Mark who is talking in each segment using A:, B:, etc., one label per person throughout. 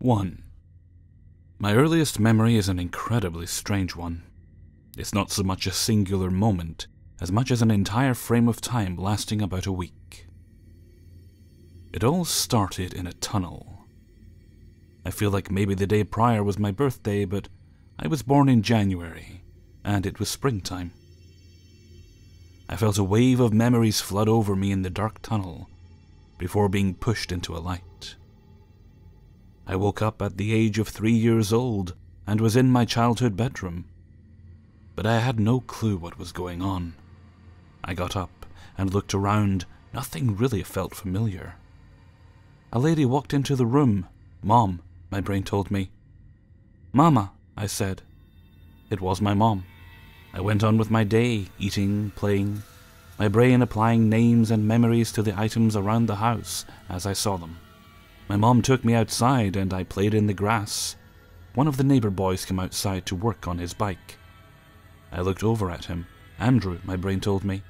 A: 1. My earliest memory is an incredibly strange one. It's not so much a singular moment, as much as an entire frame of time lasting about a week. It all started in a tunnel. I feel like maybe the day prior was my birthday, but I was born in January, and it was springtime. I felt a wave of memories flood over me in the dark tunnel, before being pushed into a light. I woke up at the age of 3 years old and was in my childhood bedroom, but I had no clue what was going on. I got up and looked around. Nothing really felt familiar. A lady walked into the room. "Mom," my brain told me. "Mama," I said. It was my mom. I went on with my day, eating, playing, my brain applying names and memories to the items around the house as I saw them. My mom took me outside and I played in the grass. One of the neighbor boys came outside to work on his bike. I looked over at him. Andrew, my brain told me.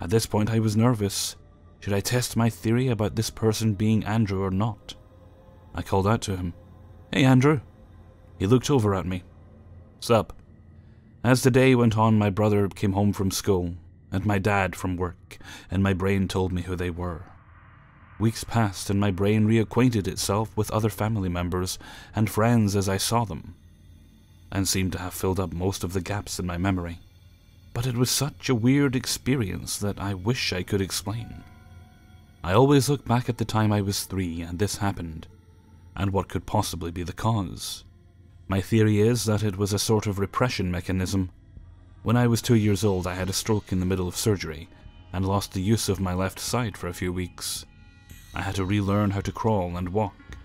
A: At this point I was nervous. Should I test my theory about this person being Andrew or not? I called out to him. "Hey, Andrew." He looked over at me. "Sup?" As the day went on, my brother came home from school, and my dad from work, and my brain told me who they were. Weeks passed, and my brain reacquainted itself with other family members and friends as I saw them, and seemed to have filled up most of the gaps in my memory. But it was such a weird experience that I wish I could explain. I always look back at the time I was 3 and this happened, and what could possibly be the cause. My theory is that it was a sort of repression mechanism. When I was 2 years old, I had a stroke in the middle of surgery and lost the use of my left side for a few weeks. I had to relearn how to crawl and walk.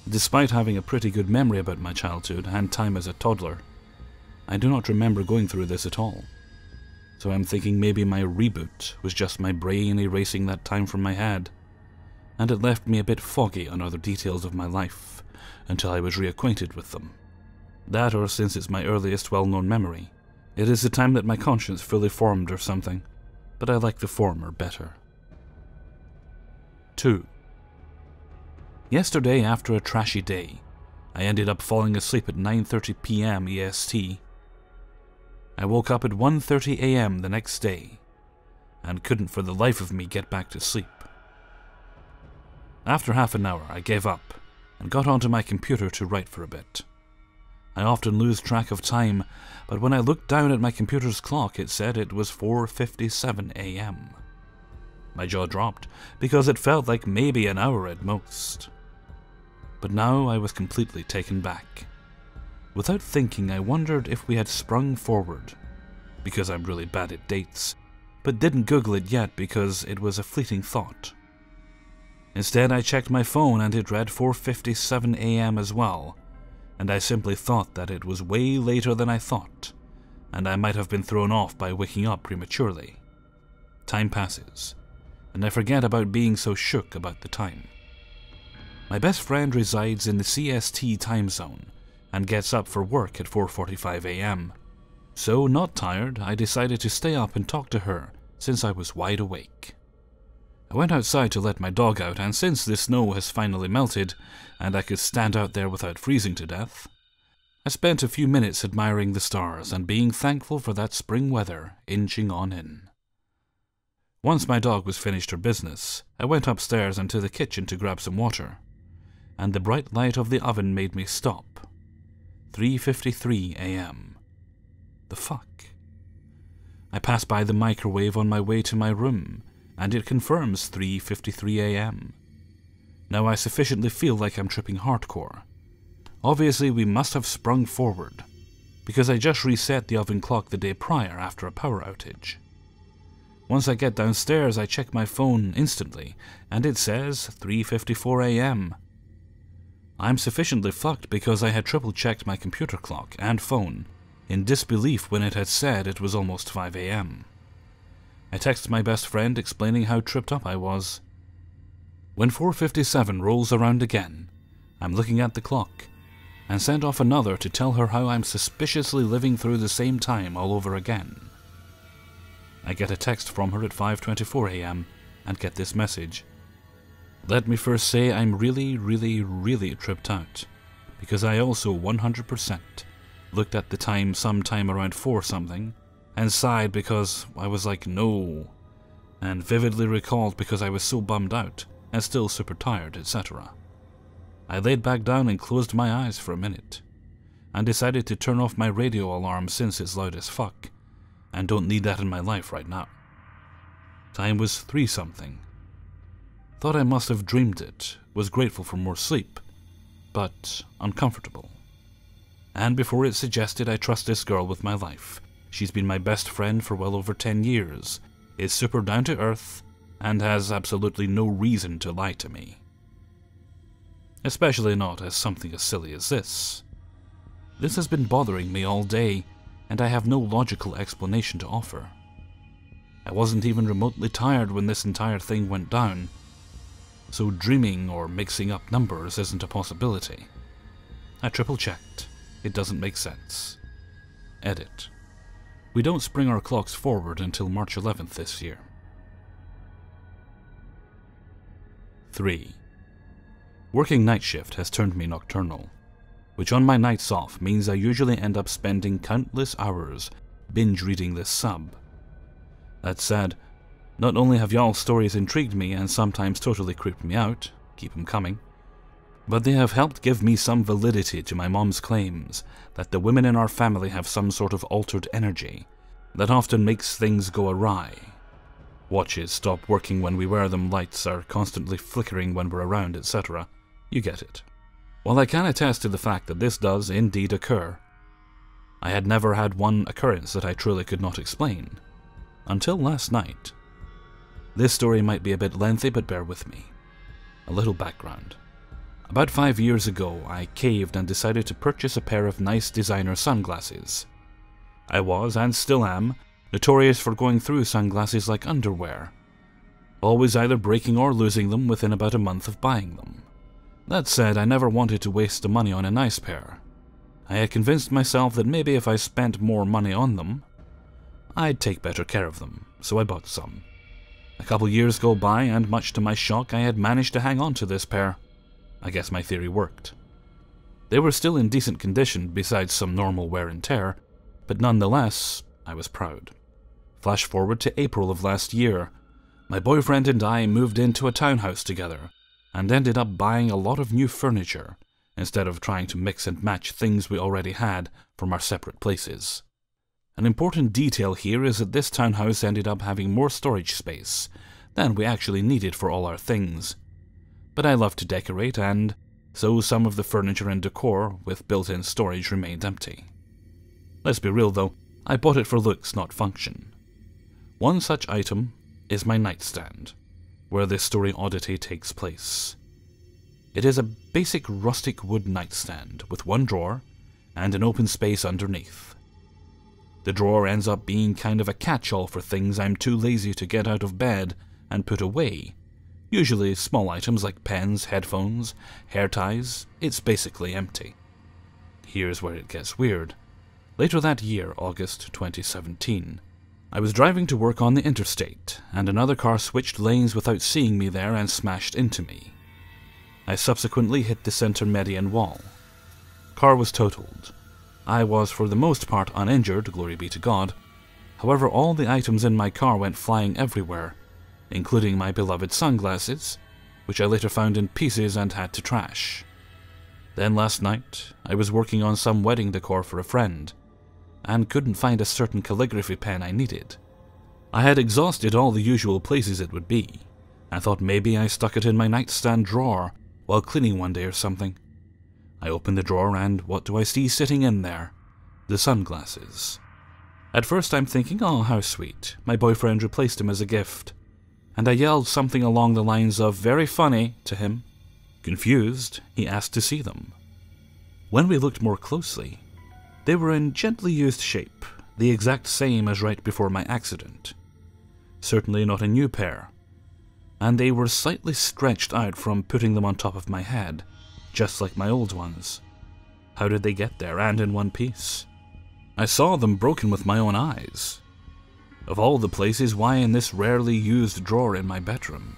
A: Despite having a pretty good memory about my childhood and time as a toddler, I do not remember going through this at all. So I'm thinking maybe my reboot was just my brain erasing that time from my head, and it left me a bit foggy on other details of my life until I was reacquainted with them. That, or since it's my earliest well-known memory, it is the time that my conscience fully formed or something, but I like the former better. 2. Yesterday, after a trashy day, I ended up falling asleep at 9:30 p.m. EST. I woke up at 1:30 a.m. the next day, and couldn't for the life of me get back to sleep. After half an hour, I gave up and got onto my computer to write for a bit. I often lose track of time, but when I looked down at my computer's clock, it said it was 4:57 a.m. My jaw dropped, because it felt like maybe an hour at most. But now I was completely taken back. Without thinking, I wondered if we had sprung forward, because I'm really bad at dates, but didn't Google it yet because it was a fleeting thought. Instead, I checked my phone and it read 4:57 a.m. as well, and I simply thought that it was way later than I thought, and I might have been thrown off by waking up prematurely. Time passes, and I forget about being so shook about the time. My best friend resides in the CST time zone and gets up for work at 4:45 a.m. So, not tired, I decided to stay up and talk to her since I was wide awake. I went outside to let my dog out, and since the snow has finally melted and I could stand out there without freezing to death, I spent a few minutes admiring the stars and being thankful for that spring weather inching on in. Once my dog was finished her business, I went upstairs and to the kitchen to grab some water, and the bright light of the oven made me stop. 3:53 a.m. The fuck? I pass by the microwave on my way to my room, and it confirms 3:53 a.m. Now I sufficiently feel like I'm tripping hardcore. Obviously we must have sprung forward, because I just reset the oven clock the day prior after a power outage. Once I get downstairs, I check my phone instantly, and it says 3:54 a.m. I'm sufficiently fucked because I had triple-checked my computer clock and phone in disbelief when it had said it was almost 5 a.m. I text my best friend explaining how tripped up I was. When 4:57 rolls around again, I'm looking at the clock and send off another to tell her how I'm suspiciously living through the same time all over again. I get a text from her at 5:24 a.m. and get this message. Let me first say I'm really tripped out, because I also 100% looked at the time sometime around 4 something, and sighed because I was like, no, and vividly recalled because I was so bummed out, and still super tired, etc. I laid back down and closed my eyes for a minute, and decided to turn off my radio alarm since it's loud as fuck, and don't need that in my life right now. Time was 3 something. Thought I must have dreamed it, was grateful for more sleep, but uncomfortable. And before it suggested I trust this girl with my life, she's been my best friend for well over 10 years, is super down to earth, and has absolutely no reason to lie to me. Especially not as something as silly as this. This has been bothering me all day, and I have no logical explanation to offer. I wasn't even remotely tired when this entire thing went down, so dreaming or mixing up numbers isn't a possibility. I triple-checked. It doesn't make sense. Edit. We don't spring our clocks forward until March 11th this year. 3. Working night shift has turned me nocturnal, which on my nights off means I usually end up spending countless hours binge reading this sub. That said, not only have y'all's stories intrigued me and sometimes totally creeped me out, keep 'em coming, but they have helped give me some validity to my mom's claims that the women in our family have some sort of altered energy that often makes things go awry. Watches stop working when we wear them, lights are constantly flickering when we're around, etc. You get it. While I can attest to the fact that this does indeed occur, I had never had one occurrence that I truly could not explain. Until last night. This story might be a bit lengthy, but bear with me. A little background. About 5 years ago, I caved and decided to purchase a pair of nice designer sunglasses. I was, and still am, notorious for going through sunglasses like underwear, always either breaking or losing them within about a month of buying them. That said, I never wanted to waste the money on a nice pair. I had convinced myself that maybe if I spent more money on them, I'd take better care of them, so I bought some. A couple years go by, and much to my shock, I had managed to hang on to this pair. I guess my theory worked. They were still in decent condition, besides some normal wear and tear, but nonetheless, I was proud. Flash forward to April of last year. My boyfriend and I moved into a townhouse together, and ended up buying a lot of new furniture, instead of trying to mix and match things we already had from our separate places. An important detail here is that this townhouse ended up having more storage space than we actually needed for all our things. But I love to decorate, and so some of the furniture and decor with built-in storage remained empty. Let's be real though, I bought it for looks, not function. One such item is my nightstand, where this story oddity takes place. It is a basic rustic wood nightstand with one drawer and an open space underneath. The drawer ends up being kind of a catch-all for things I'm too lazy to get out of bed and put away. Usually small items like pens, headphones, hair ties. It's basically empty. Here's where it gets weird. Later that year, August 2017, I was driving to work on the interstate, and another car switched lanes without seeing me there and smashed into me. I subsequently hit the center median wall. Car was totaled. I was for the most part uninjured, glory be to God. However, all the items in my car went flying everywhere, including my beloved sunglasses, which I later found in pieces and had to trash. Then last night, I was working on some wedding decor for a friend, and couldn't find a certain calligraphy pen I needed. I had exhausted all the usual places it would be. I thought maybe I stuck it in my nightstand drawer while cleaning one day or something. I opened the drawer, and what do I see sitting in there? The sunglasses. At first I'm thinking, oh, how sweet. My boyfriend replaced them as a gift. And I yelled something along the lines of "very funny" to him. Confused, he asked to see them. When we looked more closely, they were in gently used shape, the exact same as right before my accident. Certainly not a new pair. And they were slightly stretched out from putting them on top of my head, just like my old ones. How did they get there, and in one piece? I saw them broken with my own eyes. Of all the places, why in this rarely used drawer in my bedroom?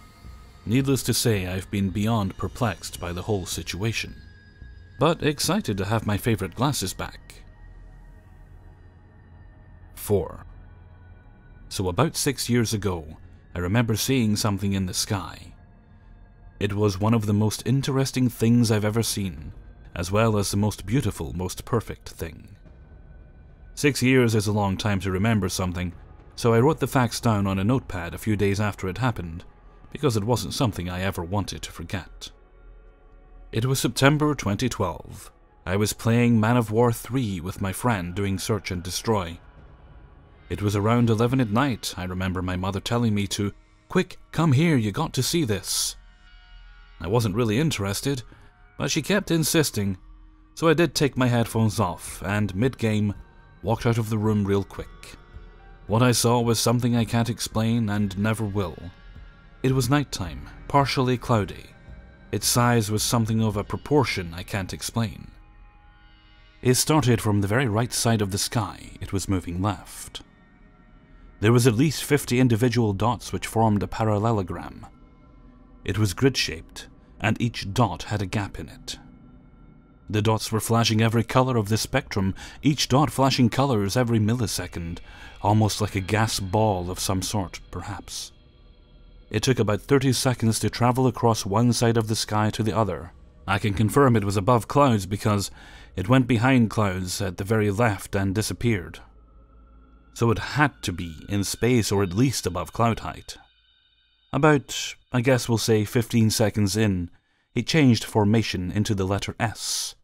A: Needless to say, I've been beyond perplexed by the whole situation, but excited to have my favorite glasses back. 4. So about 6 years ago, I remember seeing something in the sky. It was one of the most interesting things I've ever seen, as well as the most beautiful, most perfect thing. 6 years is a long time to remember something, so I wrote the facts down on a notepad a few days after it happened, because it wasn't something I ever wanted to forget. It was September 2012. I was playing Man of War 3 with my friend doing search and destroy. It was around 11 at night. I remember my mother telling me to, "Quick, come here, you got to see this." I wasn't really interested, but she kept insisting, so I did take my headphones off and, mid-game, walked out of the room real quick. What I saw was something I can't explain and never will. It was nighttime, partially cloudy. Its size was something of a proportion I can't explain. It started from the very right side of the sky. It was moving left. There was at least 50 individual dots which formed a parallelogram. It was grid-shaped, and each dot had a gap in it. The dots were flashing every color of the spectrum, each dot flashing colors every millisecond, almost like a gas ball of some sort, perhaps. It took about 30 seconds to travel across one side of the sky to the other. I can confirm it was above clouds because it went behind clouds at the very left and disappeared. So it had to be in space or at least above cloud height. About, I guess we'll say 15 seconds in, it changed formation into the letter S.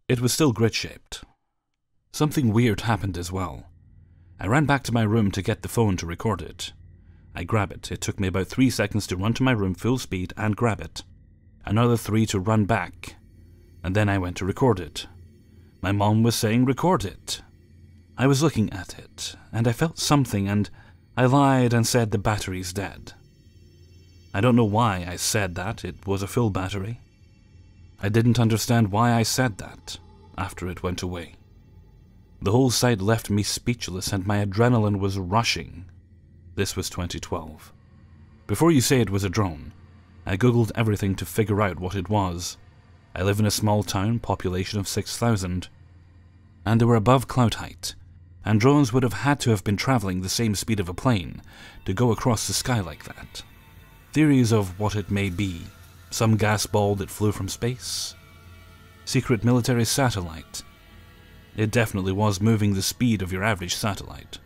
A: It was still grid-shaped. Something weird happened as well. I ran back to my room to get the phone to record it. I grab it. It took me about 3 seconds to run to my room full speed and grab it. Another 3 to run back. And then I went to record it. My mom was saying, "Record it." I was looking at it, and I felt something, and I lied and said the battery's dead. I don't know why I said that. It was a full battery. I didn't understand why I said that after it went away. The whole sight left me speechless, and my adrenaline was rushing. This was 2012. Before you say it was a drone, I googled everything to figure out what it was. I live in a small town, population of 6,000, and they were above cloud height, and drones would have had to have been traveling the same speed of a plane to go across the sky like that. Theories of what it may be: some gas ball that flew from space? Secret military satellite? It definitely was moving the speed of your average satellite.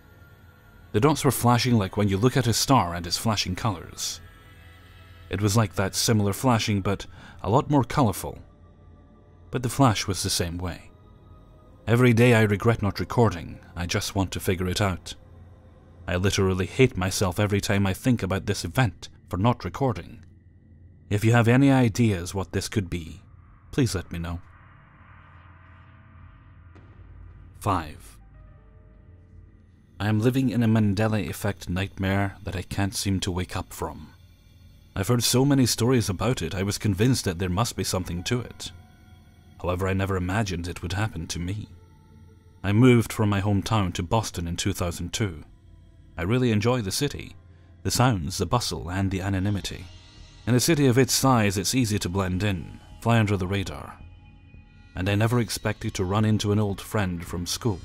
A: The dots were flashing like when you look at a star and its flashing colors. It was like that similar flashing, but a lot more colorful. But the flash was the same way. Every day I regret not recording. I just want to figure it out. I literally hate myself every time I think about this event for not recording. If you have any ideas what this could be, please let me know. 5. I am living in a Mandela effect nightmare that I can't seem to wake up from. I've heard so many stories about it, I was convinced that there must be something to it. However, I never imagined it would happen to me. I moved from my hometown to Boston in 2002. I really enjoy the city, the sounds, the bustle, and the anonymity. In a city of its size, it's easy to blend in, fly under the radar. And I never expected to run into an old friend from school.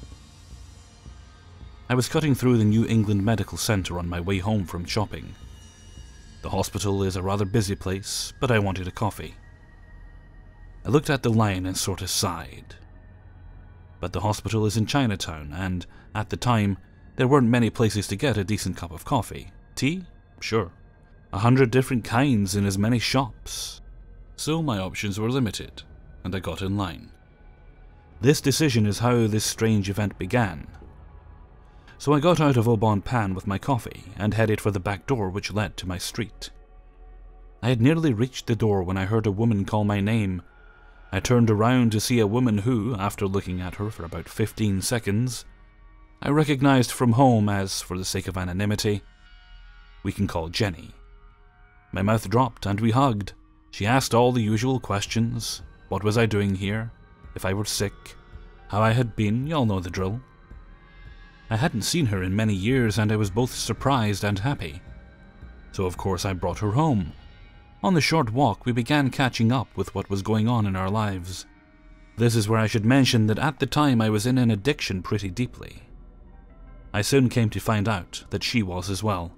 A: I was cutting through the New England Medical Center on my way home from shopping. The hospital is a rather busy place, but I wanted a coffee. I looked at the line and sort of sighed. But the hospital is in Chinatown, and at the time, there weren't many places to get a decent cup of coffee. Tea? Sure. 100 different kinds in as many shops. So my options were limited, and I got in line. This decision is how this strange event began. So I got out of Au Bon Pain with my coffee and headed for the back door which led to my street. I had nearly reached the door when I heard a woman call my name. I turned around to see a woman who, after looking at her for about 15 seconds, I recognized from home as, for the sake of anonymity, we can call Jenny. My mouth dropped and we hugged. She asked all the usual questions. What was I doing here? If I were sick? How I had been? Y'all know the drill. I hadn't seen her in many years and I was both surprised and happy. so of course I brought her home. On the short walk, we began catching up with what was going on in our lives. This is where I should mention that at the time I was in an addiction pretty deeply. I soon came to find out that she was as well.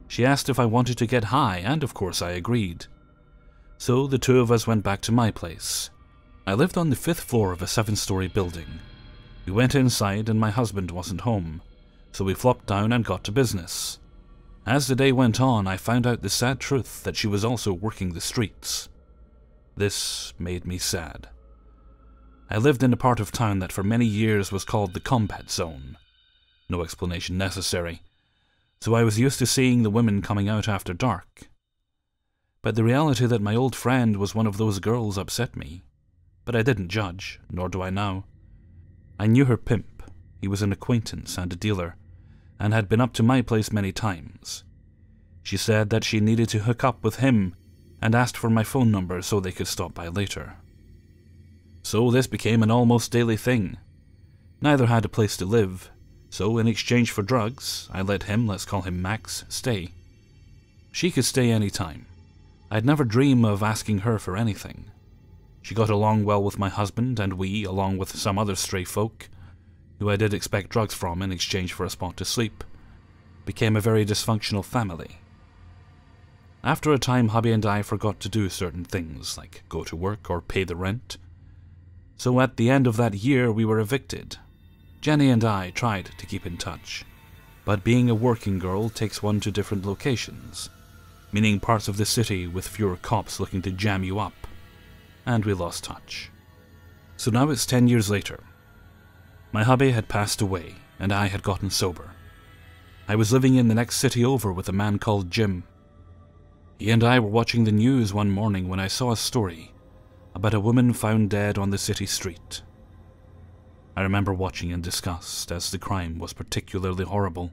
A: She asked if I wanted to get high, and of course I agreed. So the two of us went back to my place. I lived on the 5th floor of a 7-story building. We went inside and my husband wasn't home, so we flopped down and got to business. As the day went on, I found out the sad truth that she was also working the streets. This made me sad. I lived in a part of town that for many years was called the Combat Zone. No explanation necessary. So I was used to seeing the women coming out after dark. But the reality that my old friend was one of those girls upset me. But I didn't judge, nor do I now. I knew her pimp. He was an acquaintance and a dealer, and had been up to my place many times. She said that she needed to hook up with him and asked for my phone number so they could stop by later. So this became an almost daily thing. Neither had a place to live, so in exchange for drugs, I let him, let's call him Max, stay. She could stay any time. I'd never dream of asking her for anything. She got along well with my husband, and we, along with some other stray folk, who I did expect drugs from in exchange for a spot to sleep, became a very dysfunctional family. After a time, hubby and I forgot to do certain things, like go to work or pay the rent. So at the end of that year, we were evicted. Jenny and I tried to keep in touch, but being a working girl takes one to different locations, meaning parts of the city with fewer cops looking to jam you up, and we lost touch. So now it's 10 years later. My hubby had passed away, and I had gotten sober. I was living in the next city over with a man called Jim. He and I were watching the news one morning when I saw a story about a woman found dead on the city street. I remember watching in disgust, as the crime was particularly horrible.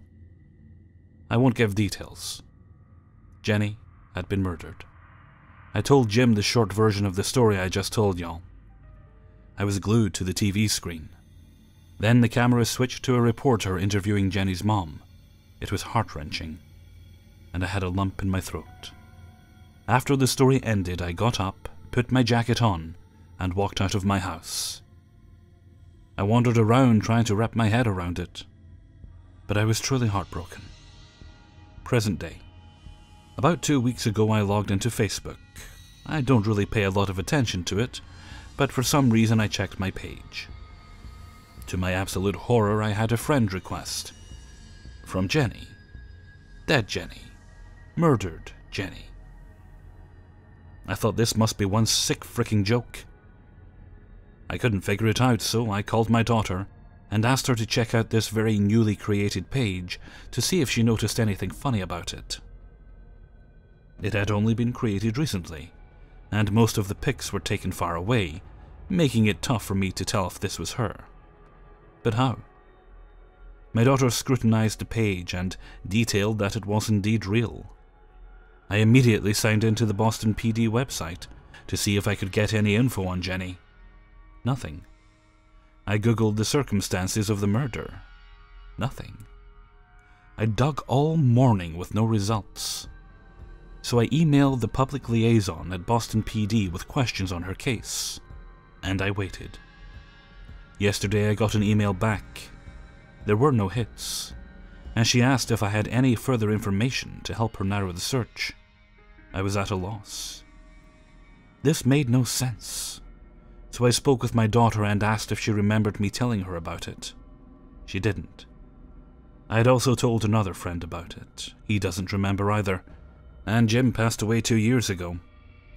A: I won't give details. Jenny had been murdered. I told Jim the short version of the story I just told y'all. I was glued to the TV screen. Then the camera switched to a reporter interviewing Jenny's mom. It was heart-wrenching, and I had a lump in my throat. After the story ended, I got up, put my jacket on, and walked out of my house. I wandered around trying to wrap my head around it, but I was truly heartbroken. Present day. About 2 weeks ago I logged into Facebook. I don't really pay a lot of attention to it, but for some reason I checked my page. To my absolute horror, I had a friend request. From Jenny. Dead Jenny. Murdered Jenny. I thought this must be one sick fricking joke. I couldn't figure it out, so I called my daughter and asked her to check out this very newly created page to see if she noticed anything funny about it. It had only been created recently, and most of the pics were taken far away, making it tough for me to tell if this was her. But how? My daughter scrutinized the page and detailed that it was indeed real. I immediately signed into the Boston PD website to see if I could get any info on Jenny. Nothing. I googled the circumstances of the murder. Nothing. I dug all morning with no results. So I emailed the public liaison at Boston PD with questions on her case, and I waited. Yesterday I got an email back. There were no hits, and she asked if I had any further information to help her narrow the search. I was at a loss. This made no sense, so I spoke with my daughter and asked if she remembered me telling her about it. She didn't. I had also told another friend about it. He doesn't remember either, and Jim passed away 2 years ago,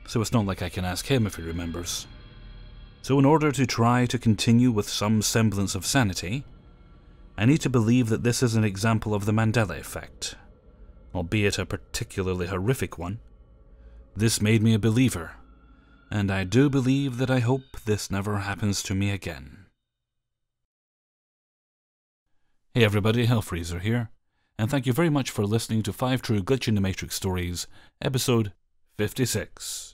A: so it's not like I can ask him if he remembers. So in order to try to continue with some semblance of sanity, I need to believe that this is an example of the Mandela effect, albeit a particularly horrific one. This made me a believer, and I do believe that I hope this never happens to me again. Hey everybody, Hellfreezer here, and thank you very much for listening to 5 True Glitch in the Matrix Stories, episode 56.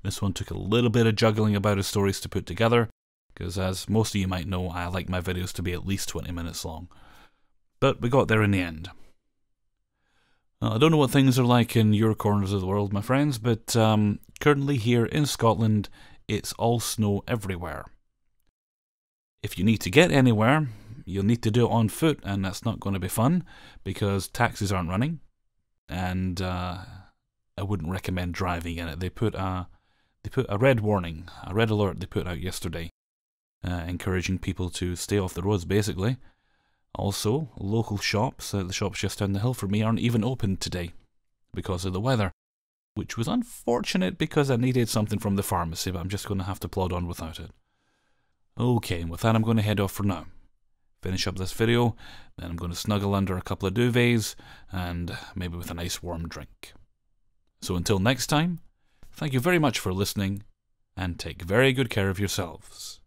A: This one took a little bit of juggling about of stories to put together, because as most of you might know, I like my videos to be at least 20 minutes long. But we got there in the end. I don't know what things are like in your corners of the world, my friends, but currently here in Scotland, it's all snow everywhere. If you need to get anywhere, you'll need to do it on foot, and that's not going to be fun because taxis aren't running, and I wouldn't recommend driving in it. They put a red warning, a red alert they put out yesterday, encouraging people to stay off the roads, basically. Also, local shops, the shops just down the hill from me, aren't even open today because of the weather, which was unfortunate because I needed something from the pharmacy, but I'm just going to have to plod on without it. Okay, and with that I'm going to head off for now. Finish up this video, then I'm going to snuggle under a couple of duvets, and maybe with a nice warm drink. So until next time, thank you very much for listening, and take very good care of yourselves.